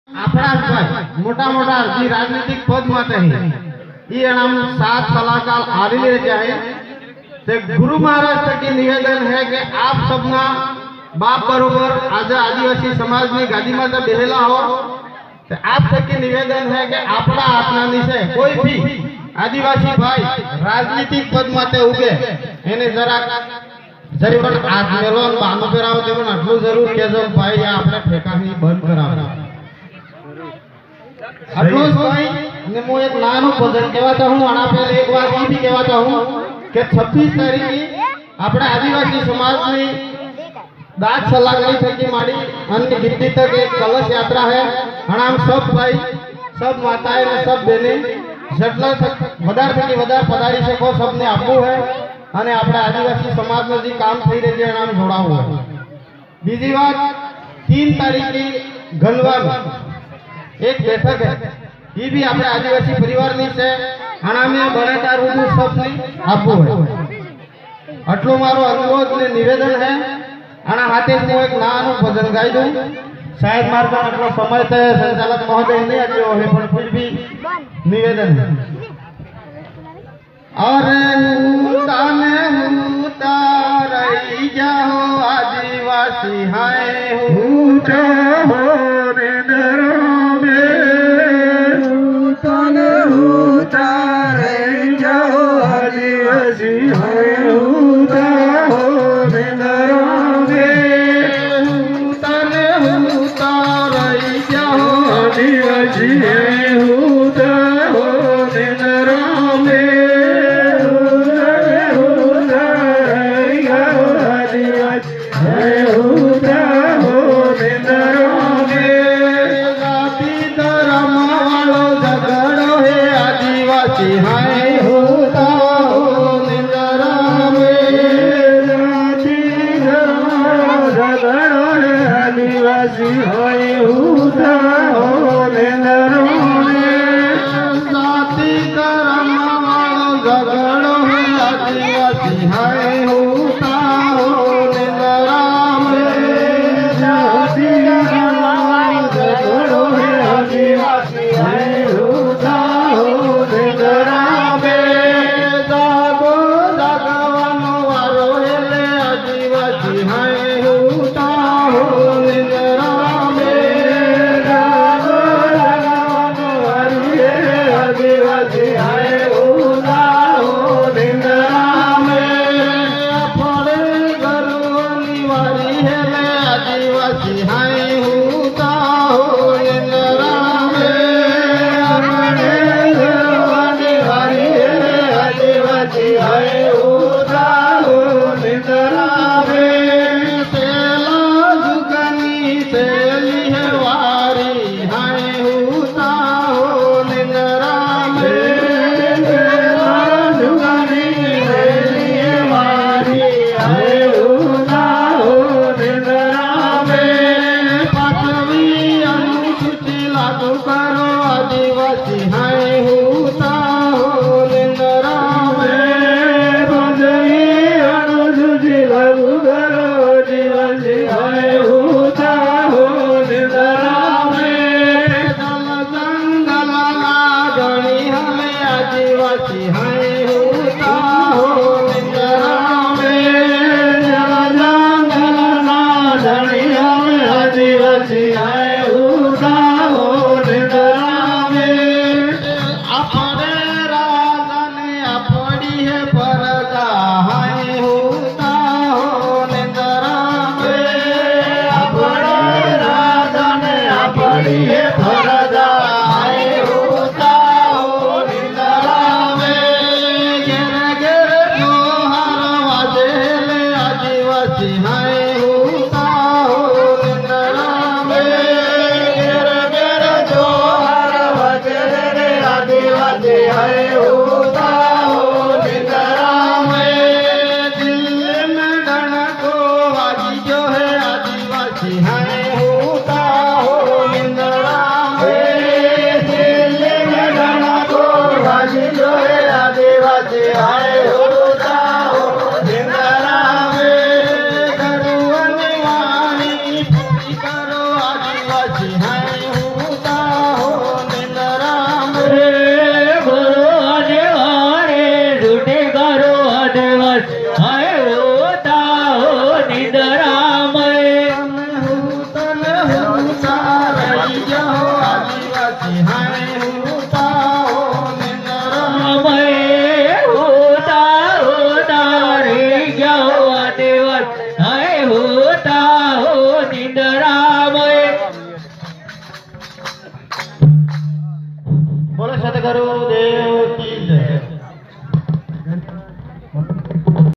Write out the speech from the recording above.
આપણા મોટા મોટા જે राजनीतिक पद माते हैं ये नाम 7 सलाहकार आदिले जाए ते गुरु महाराज तक निवेदन है कि आप सबना बाप बरोबर आज आदिवासी समाज में गादी में बेहेला हो तो आप तक निवेदन है कि अपना अपना से कोई भी आदिवासी भाई राजनीतिक पद माते उगे एने जरा जरीवन आज मेलोन बानो पेराव देवन आटલું જરૂર કેજો ભાઈ આ આપણે ઠેકાની બંધ કરાવો આટલું જ ભાઈ ને હું એક નાનું ભજન કહેવા ચાહું આના પહેલા એક વાત એ भी કહેવા ચાહું કે 26 તારીખે આપણે આદિવાસી સમાજની दाद सलाहकारी थकी माड़ी अन्य गिट्टी तक एक कलश यात्रा है हम सब भाई सब माताएं ने सब बहने जटला वधार थकी वधार पधारी सको सबने आपू है અને આપણે આદિવાસી સમાજનો જે કામ થઈ રહ્યું છે એનામાં જોડાવું હોય બીજી વાત 3 તારીખે ગલવાન એક બેઠક है ये भी આપણે આદિવાસી પરિવારની છે આનામે બનેતા રૂડું सबने આપવું હોય આટલો મારો અનુરોધ ને નિવેદન है आना हाथे से एक नानु भजन गाई दूं शायद मार का अगला समय तय संचालक महोदय नहीं आयो है पर फिर भी निवेदन है और ताने उतारई जाओ आदिवासी हाय ऊंचा हो नरों में ताने उतारई जाओ आदिवासी हाय ऊंचा हो नरों आदिवासी है होता हो निराम में होता आदिवासी है होता हो निराम में जाति धर्म वालो झगड़ो है आदिवासी है होता हो निराम में जाति धर्म झगड़ो है आदिवासी है होता आदिवासी है